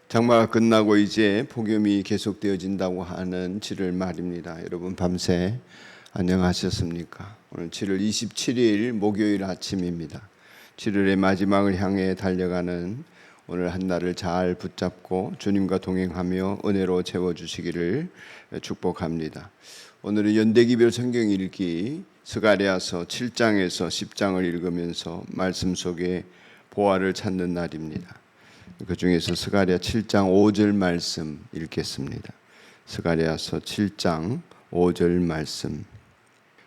장마가 끝나고 이제 폭염이 계속되어진다고 하는 7월 말입니다. 여러분 밤새 안녕하셨습니까? 오늘 7월 27일 목요일 아침입니다. 7월의 마지막을 향해 달려가는 오늘 한 날을 잘 붙잡고 주님과 동행하며 은혜로 채워주시기를 축복합니다. 오늘은 연대기별 성경 읽기 스가랴서 7장에서 10장을 읽으면서 말씀 속에 보화를 찾는 날입니다. 그 중에서 스가랴 7장 5절 말씀 읽겠습니다. 스가랴서 7장 5절 말씀.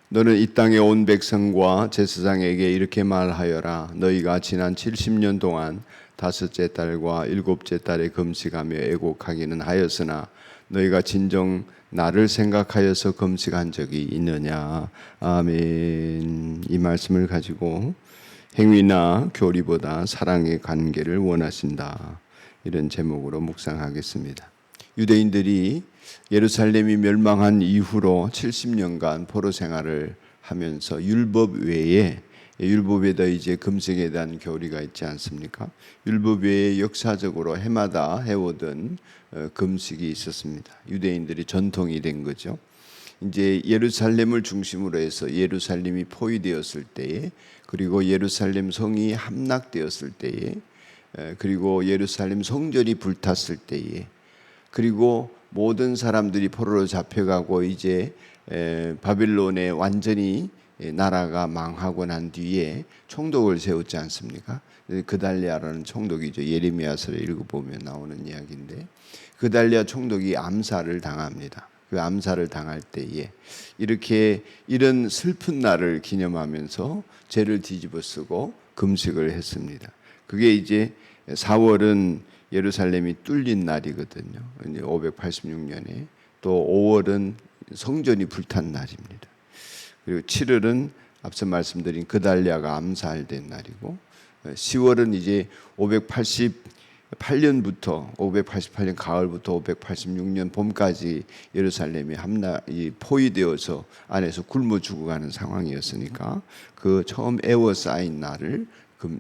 너는 이 땅의 온 백성과 제사장에게 이렇게 말하여라. 너희가 지난 70년 동안 다섯째 달과 일곱째 달에 금식하며 애곡하기는 하였으나 너희가 진정 나를 생각하여서 금식한 적이 있느냐. 아멘. 이 말씀을 가지고 행위나 교리보다 사랑의 관계를 원하신다. 이런 제목으로 묵상하겠습니다. 유대인들이 예루살렘이 멸망한 이후로 70년간 포로 생활을 하면서 율법 외에 율법에다 이제 금식에 대한 교리가 있지 않습니까? 율법 외에 역사적으로 해마다 해오던 금식이 있었습니다. 유대인들이 전통이 된 거죠. 이제 예루살렘을 중심으로 해서 예루살렘이 포위되었을 때에, 그리고 예루살렘 성이 함락되었을 때에, 그리고 예루살렘 성전이 불탔을 때에, 그리고 모든 사람들이 포로로 잡혀가고 이제 바빌론에 완전히 나라가 망하고 난 뒤에 총독을 세웠지 않습니까? 그달리아라는 총독이죠. 예레미야서를 읽어보면 나오는 이야기인데, 그달리아 총독이 암살을 당합니다. 그 암살을 당할 때에 이렇게 이런 슬픈 날을 기념하면서 죄를 뒤집어쓰고 금식을 했습니다. 그게 이제 4월은 예루살렘이 뚫린 날이거든요. 이제 586년에 또 5월은 성전이 불탄 날입니다. 그리고 7월은 앞서 말씀드린 그달리아가 암살된 날이고, 10월은 이제 588년 가을부터 586년 봄까지 예루살렘이 포위되어서 안에서 굶어 죽어가는 상황이었으니까 그 처음 애워싸인 날을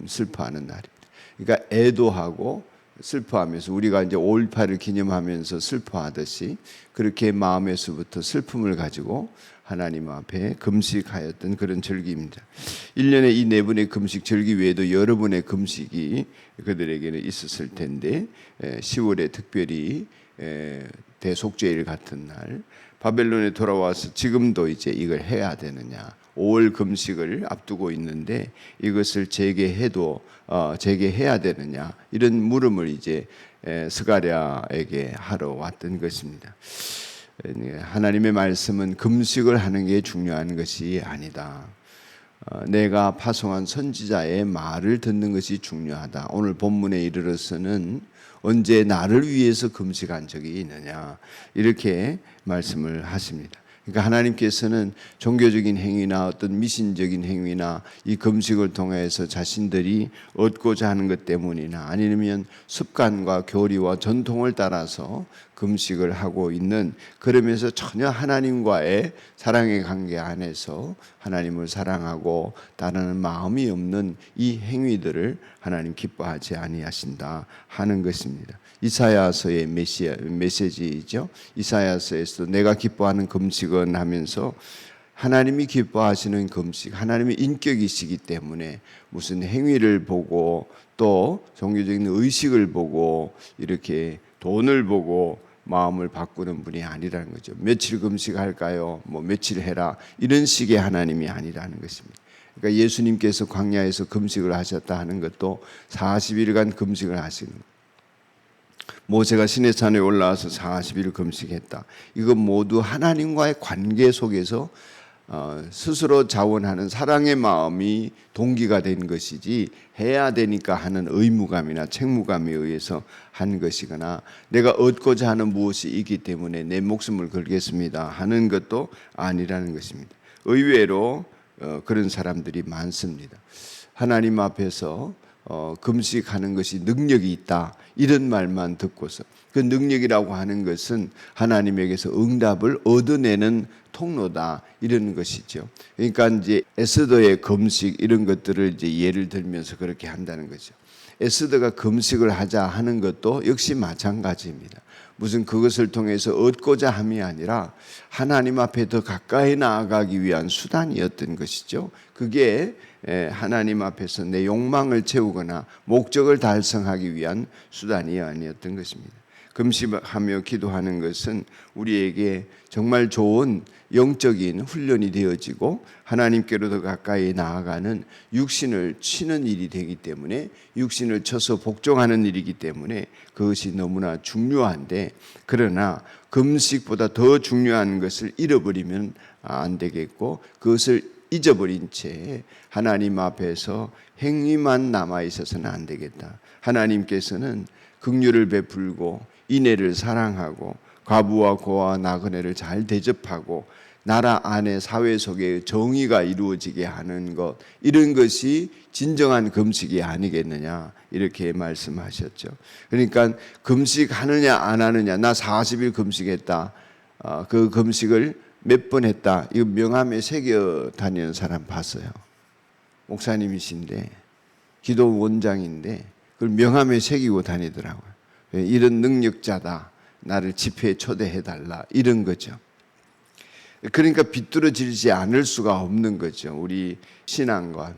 슬퍼하는 날입니다. 그러니까 애도하고 슬퍼하면서 우리가 이제 5.18을 기념하면서 슬퍼하듯이 그렇게 마음에서부터 슬픔을 가지고 하나님 앞에 금식하였던 그런 절기입니다. 1년에 이 네 번의 금식 절기 외에도 여러 번의 금식이 그들에게는 있었을 텐데, 10월에 특별히 대속죄일 같은 날 바벨론에 돌아와서 지금도 이제 이걸 해야 되느냐, 5월 금식을 앞두고 있는데 이것을 재개해야 되느냐, 이런 물음을 이제 스가랴에게 하러 왔던 것입니다. 하나님의 말씀은 금식을 하는 게 중요한 것이 아니다. 내가 파송한 선지자의 말을 듣는 것이 중요하다. 오늘 본문에 이르러서는 언제 나를 위해서 금식한 적이 있느냐, 이렇게 말씀을 하십니다. 그러니까 하나님께서는 종교적인 행위나 어떤 미신적인 행위나 이 금식을 통해서 자신들이 얻고자 하는 것 때문이나 아니면 습관과 교리와 전통을 따라서 금식을 하고 있는, 그러면서 전혀 하나님과의 사랑의 관계 안에서 하나님을 사랑하고 따르는 마음이 없는 이 행위들을 하나님 기뻐하지 아니하신다 하는 것입니다. 이사야서의 메시지이죠. 이사야서에서도 내가 기뻐하는 금식은 하면서 하나님이 기뻐하시는 금식, 하나님의 인격이시기 때문에 무슨 행위를 보고 또 종교적인 의식을 보고 이렇게 돈을 보고 마음을 바꾸는 분이 아니라는 거죠. 며칠 금식할까요? 며칠 해라, 이런 식의 하나님이 아니라는 것입니다. 그러니까 예수님께서 광야에서 금식을 하셨다 하는 것도 40일간 금식을 하시는 거예요. 모세가 시내산에 올라와서 40일 금식했다. 이건 모두 하나님과의 관계 속에서 스스로 자원하는 사랑의 마음이 동기가 된 것이지 해야 되니까 하는 의무감이나 책무감에 의해서 한 것이거나 내가 얻고자 하는 무엇이 있기 때문에 내 목숨을 걸겠습니다 하는 것도 아니라는 것입니다. 의외로 그런 사람들이 많습니다. 하나님 앞에서 금식하는 것이 능력이 있다, 이런 말만 듣고서, 그 능력이라고 하는 것은 하나님에게서 응답을 얻어내는 통로다, 이런 것이죠. 그러니까 이제 에스더의 금식 이런 것들을 이제 예를 들면서 그렇게 한다는 거죠. 에스더가 금식을 하자 하는 것도 역시 마찬가지입니다. 무슨 그것을 통해서 얻고자 함이 아니라 하나님 앞에 더 가까이 나아가기 위한 수단이었던 것이죠. 그게 하나님 앞에서 내 욕망을 채우거나 목적을 달성하기 위한 수단이 아니었던 것입니다. 금식하며 기도하는 것은 우리에게 정말 좋은 영적인 훈련이 되어지고 하나님께로 더 가까이 나아가는 육신을 치는 일이 되기 때문에, 육신을 쳐서 복종하는 일이기 때문에 그것이 너무나 중요한데, 그러나 금식보다 더 중요한 것을 잃어버리면 안 되겠고, 그것을 잊어버린 채 하나님 앞에서 행위만 남아 있어서는 안 되겠다. 하나님께서는 긍휼을 베풀고 인애를 사랑하고 과부와 고아와 나그네를 잘 대접하고 나라 안에 사회 속에 정의가 이루어지게 하는 것, 이런 것이 진정한 금식이 아니겠느냐, 이렇게 말씀하셨죠. 그러니까 금식하느냐 안 하느냐, 나 40일 금식했다, 그 금식을 몇 번 했다, 이거 명함에 새겨 다니는 사람 봤어요. 목사님이신데, 기도 원장인데 그걸 명함에 새기고 다니더라고요. 이런 능력자다, 나를 집회에 초대해달라, 이런 거죠. 그러니까 비뚤어지지 않을 수가 없는 거죠, 우리 신앙과.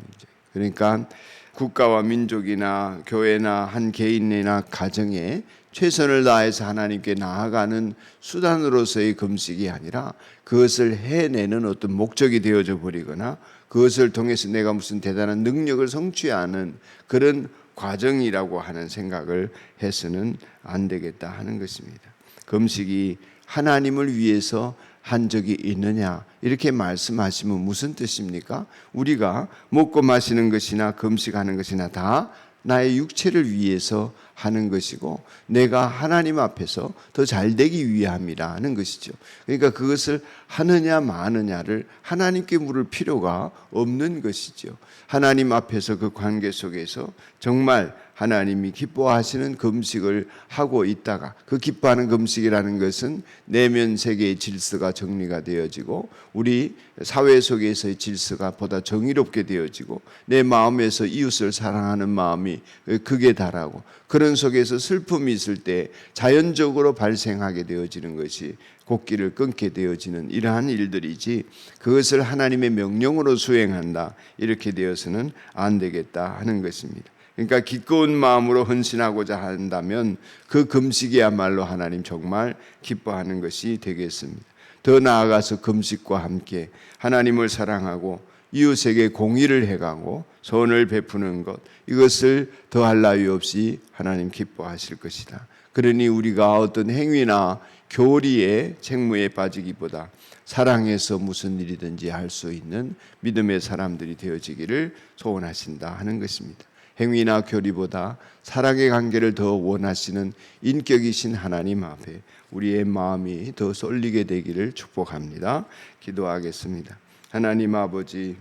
그러니까 국가와 민족이나 교회나 한 개인이나 가정에 최선을 다해서 하나님께 나아가는 수단으로서의 금식이 아니라 그것을 해내는 어떤 목적이 되어져 버리거나 그것을 통해서 내가 무슨 대단한 능력을 성취하는 그런 과정이라고 하는 생각을 해서는 안 되겠다 하는 것입니다. 금식이 하나님을 위해서 한 적이 있느냐, 이렇게 말씀하시면 무슨 뜻입니까? 우리가 먹고 마시는 것이나 금식하는 것이나 다 나의 육체를 위해서 하는 것이고 내가 하나님 앞에서 더 잘되기 위함이라는 것이죠. 그러니까 그것을 하느냐 마느냐를 하나님께 물을 필요가 없는 것이죠. 하나님 앞에서 그 관계 속에서 정말 하나님이 기뻐하시는 금식을 하고 있다가, 그 기뻐하는 금식이라는 것은 내면 세계의 질서가 정리가 되어지고 우리 사회 속에서의 질서가 보다 정의롭게 되어지고 내 마음에서 이웃을 사랑하는 마음이 극에 달하고 그런 속에서 슬픔이 있을 때 자연적으로 발생하게 되어지는 것이 곡기를 끊게 되어지는 이러한 일들이지, 그것을 하나님의 명령으로 수행한다, 이렇게 되어서는 안 되겠다 하는 것입니다. 그러니까 기꺼운 마음으로 헌신하고자 한다면 그 금식이야말로 하나님 정말 기뻐하는 것이 되겠습니다. 더 나아가서 금식과 함께 하나님을 사랑하고 이웃에게 공의를 해가고 선을 베푸는 것, 이것을 더할 나위 없이 하나님 기뻐하실 것이다. 그러니 우리가 어떤 행위나 교리의 책무에 빠지기보다 사랑해서 무슨 일이든지 할 수 있는 믿음의 사람들이 되어지기를 소원하신다 하는 것입니다. 행위나 교리보다 사랑의 관계를 더 원하시는 인격이신 하나님 앞에 우리의 마음이 더 쏠리게 되기를 축복합니다. 기도하겠습니다. 하나님 아버지,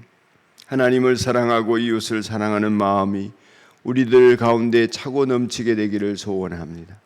하나님을 사랑하고 이웃을 사랑하는 마음이 우리들 가운데 차고 넘치게 되기를 소원합니다.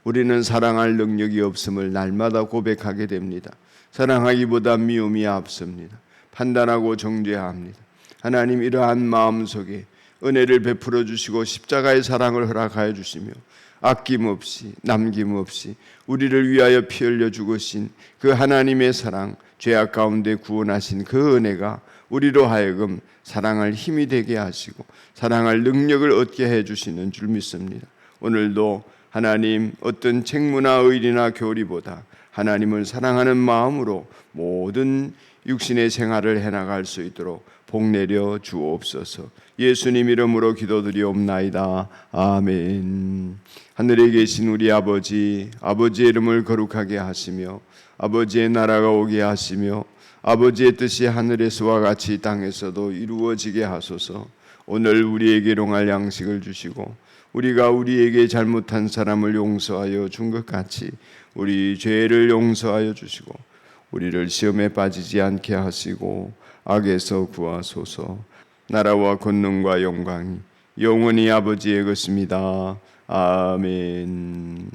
우리는 사랑할 능력이 없음을 날마다 고백하게 됩니다. 사랑하기보다 미움이 앞섭니다. 판단하고 정죄합니다. 하나님, 이러한 마음 속에 은혜를 베풀어 주시고 십자가의 사랑을 허락하여 주시며 아낌없이 남김없이 우리를 위하여 피 흘려 죽으신 그 하나님의 사랑, 죄악 가운데 구원하신 그 은혜가 우리로 하여금 사랑할 힘이 되게 하시고 사랑할 능력을 얻게 해주시는 줄 믿습니다. 오늘도 하나님, 어떤 책무나 의리나 교리보다 하나님을 사랑하는 마음으로 모든 육신의 생활을 해나갈 수 있도록 복내려 주옵소서. 예수님 이름으로 기도드리옵나이다. 아멘. 하늘에 계신 우리 아버지, 아버지의 이름을 거룩하게 하시며 아버지의 나라가 오게 하시며 아버지의 뜻이 하늘에서와 같이 땅에서도 이루어지게 하소서. 오늘 우리에게 일용할 양식을 주시고 우리가 우리에게 잘못한 사람을 용서하여 준 것 같이 우리 죄를 용서하여 주시고 우리를 시험에 빠지지 않게 하시고 악에서 구하소서. 나라와 권능과 영광이 영원히 아버지의 것입니다. 아멘.